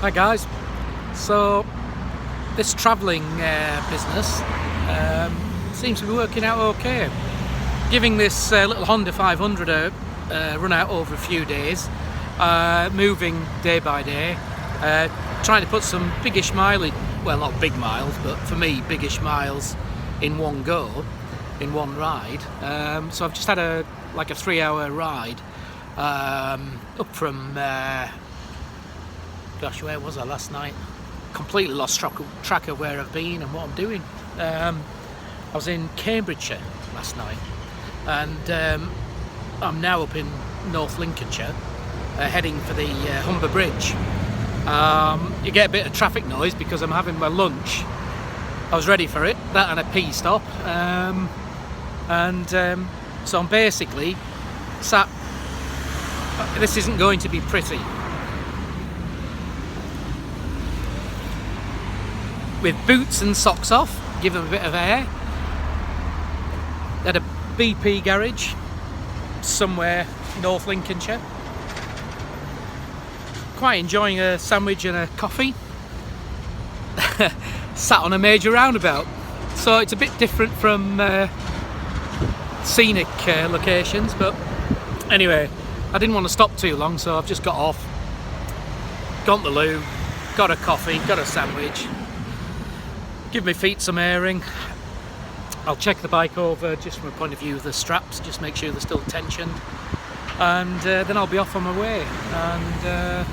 Hi guys, so this travelling business seems to be working out okay. Giving this little Honda 500 a run out over a few days, moving day by day, trying to put some biggish mileage, well not big miles, but for me biggish miles in one go, in one ride. So I've just had a 3-hour ride up from gosh, where was I last night? Completely lost track of where I've been and what I'm doing. I was in Cambridgeshire last night, and I'm now up in North Lincolnshire, heading for the Humber Bridge. You get a bit of traffic noise because I'm having my lunch. I was ready for it, that and a pee stop, so I'm basically sat. This isn't going to be pretty. With boots and socks off, give them a bit of air. At a BP garage somewhere North Lincolnshire. Quite enjoying a sandwich and a coffee. Sat on a major roundabout, so it's a bit different from scenic locations, but anyway, I didn't want to stop too long, so I've just got off, gone to the loo, got a coffee, got a sandwich, give my feet some airing. I'll check the bike over just from a point of view of the straps, just make sure they're still tensioned, and then I'll be off on my way. And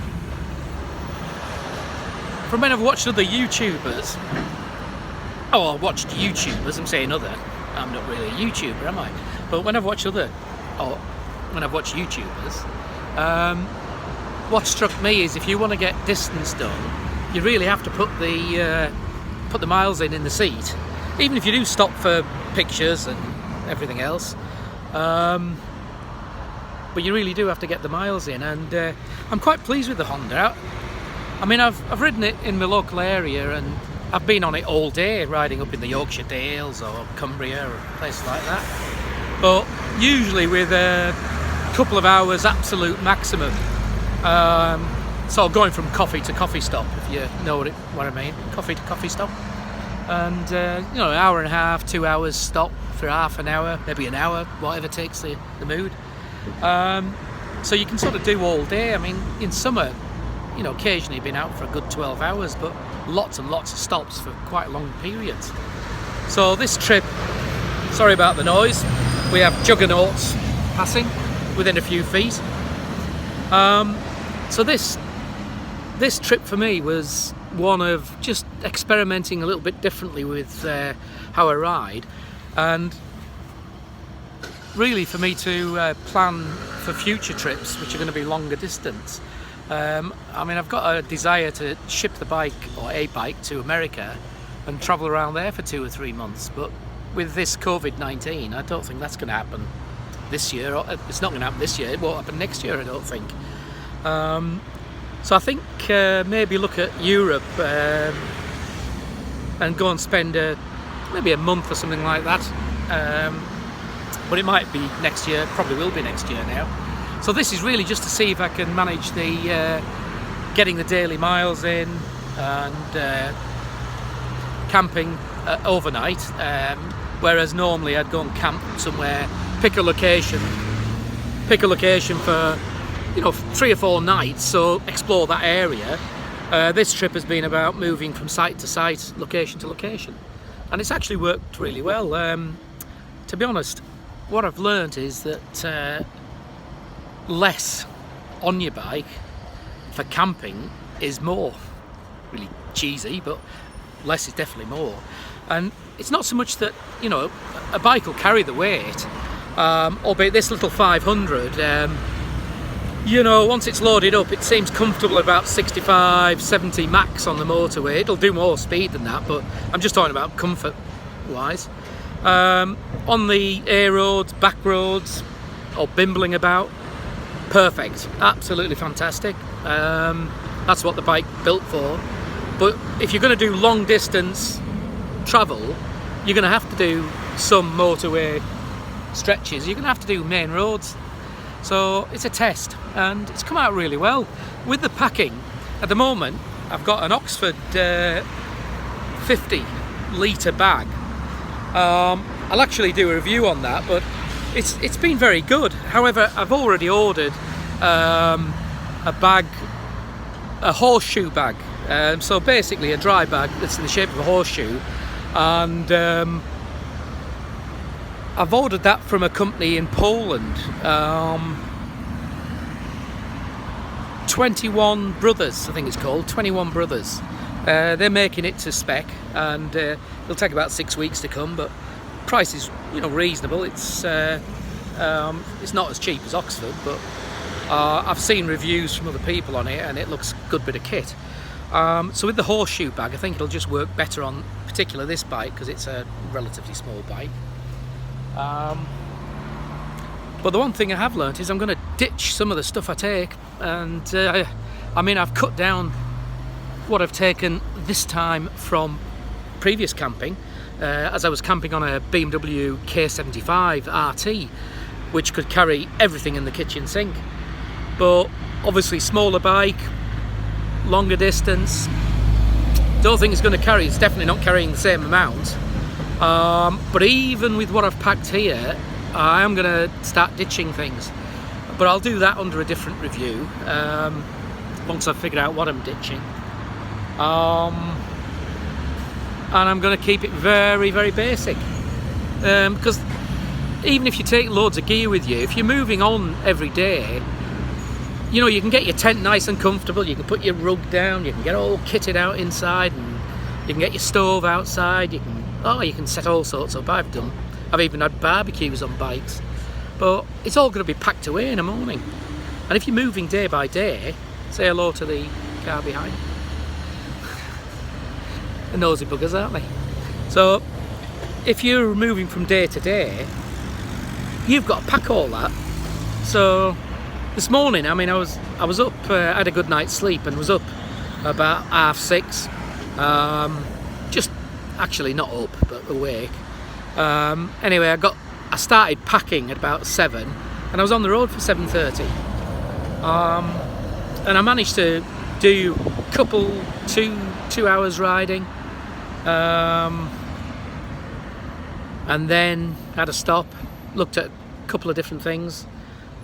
from when I've watched other YouTubers, I watched YouTubers, I'm saying other, I'm not really a YouTuber, am I? But when I've watched YouTubers, what struck me is if you want to get distance done, you really have to put the miles in the seat, even if you do stop for pictures and everything else, but you really do have to get the miles in. And I'm quite pleased with the Honda. I mean, I've ridden it in my local area, and I've been on it all day, riding up in the Yorkshire Dales or Cumbria or places like that, but usually with a couple of hours absolute maximum. So going from coffee to coffee stop, if you know what I mean, coffee to coffee stop, and an hour and a half, 2 hours stop for half an hour, maybe an hour, whatever takes the mood. So you can sort of do all day. I mean, in summer, occasionally been out for a good 12 hours, but lots and lots of stops for quite long periods. So this trip, sorry about the noise, we have juggernauts passing within a few feet. So this trip for me was one of just experimenting a little bit differently with how I ride, and really for me to plan for future trips which are going to be longer distance. I mean, I've got a desire to ship the bike, or a bike, to America and travel around there for 2 or 3 months, but with this COVID-19 I don't think that's going to happen this year. It's not going to happen this year, it won't happen next year, I don't think. So I think maybe look at Europe and go and spend maybe a month or something like that, but it might be next year, probably will be next year now. So this is really just to see if I can manage the getting the daily miles in, and camping overnight, whereas normally I'd go and camp somewhere, pick a location for 3 or 4 nights, so explore that area. This trip has been about moving from site to site, location to location, and it's actually worked really well. To be honest, what I've learned is that less on your bike for camping is more. Really cheesy, but less is definitely more. And it's not so much that a bike will carry the weight, albeit this little 500, once it's loaded up, it seems comfortable at about 65, 70 max on the motorway. It'll do more speed than that, but I'm just talking about comfort wise. On the A roads, back roads, or bimbling about, perfect, absolutely fantastic. That's what the bike built for. But if you're going to do long distance travel, you're going to have to do some motorway stretches, you're going to have to do main roads. So it's a test, and it's come out really well. With the packing, at the moment, I've got an Oxford 50 litre bag. I'll actually do a review on that, but it's been very good. However, I've already ordered a horseshoe bag. So basically a dry bag that's in the shape of a horseshoe, and I've ordered that from a company in Poland. 21 Brothers, I think it's called, 21 Brothers. They're making it to spec, and it'll take about 6 weeks to come, but price is, you know, reasonable. It's not as cheap as Oxford, but I've seen reviews from other people on it, and it looks a good bit of kit. So with the horseshoe bag, I think it'll just work better on particularly this bike, because it's a relatively small bike. But the one thing I have learnt is I'm going to ditch some of the stuff I take, and I mean, I've cut down what I've taken this time from previous camping, as I was camping on a BMW K75 RT, which could carry everything in the kitchen sink. But obviously smaller bike, longer distance, don't think it's going to carry, it's definitely not carrying the same amount. But even with what I've packed here, I am going to start ditching things, but I'll do that under a different review once I've figured out what I'm ditching. And I'm going to keep it very, very basic, because even if you take loads of gear with you, if you're moving on every day, you know, you can get your tent nice and comfortable, you can put your rug down, you can get all kitted out inside, and you can get your stove outside, you can set all sorts up. I've even had barbecues on bikes, but it's all going to be packed away in the morning. And if you're moving day by day, say hello to the car behind. The nosy buggers, aren't they? So if you're moving from day to day, you've got to pack all that. So this morning, I mean, I was up, had a good night's sleep, and was up about 6:30. Just actually not up, but awake. Anyway, I started packing at about 7, and I was on the road for 7:30. And I managed to do a couple, two hours riding, and then had a stop, looked at a couple of different things,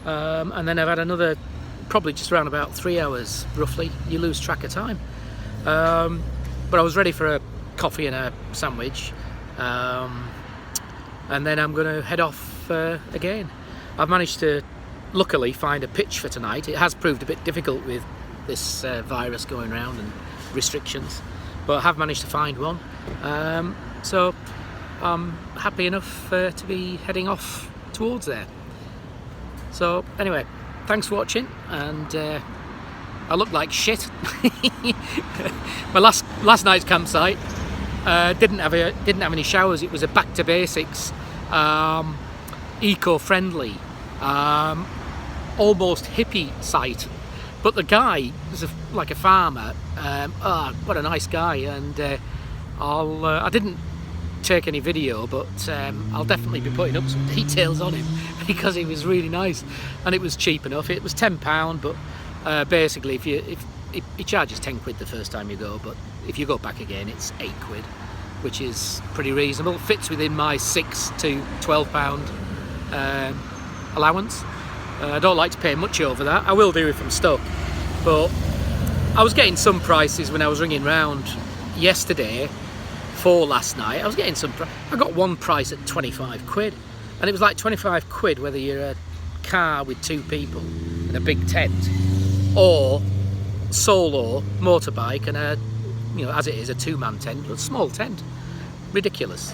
and then I've had another, probably just around about 3 hours roughly. You lose track of time. But I was ready for a coffee and a sandwich, and then I'm going to head off again. I've managed to luckily find a pitch for tonight. It has proved a bit difficult with this virus going around and restrictions, but I have managed to find one, so I'm happy enough to be heading off towards there. So anyway, thanks for watching, and I look like shit. My last night's campsite didn't have any showers. It was a back to basics, eco-friendly, almost hippie site. But the guy was like a farmer. What a nice guy! And I didn't take any video, but I'll definitely be putting up some details on him, because he was really nice, and it was cheap enough. It was £10, but basically, if he charges £10 the first time you go, but if you go back again, it's £8, which is pretty reasonable. It fits within my £6 to £12 allowance. I don't like to pay much over that. I will do if I'm stuck, but I was getting some prices when I was ringing round yesterday for last night. I was getting some. I got one price at £25, and it was like £25 whether you're a car with 2 people and a big tent, or solo motorbike and a, you know, as it is, a 2-man tent, but a small tent. Ridiculous.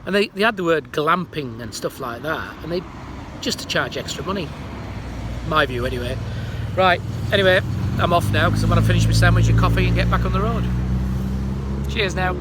And they had the word glamping and stuff like that, and they just to charge extra money, my view anyway. Right, anyway, I'm off now because I'm going to finish my sandwich and coffee and get back on the road. Cheers now.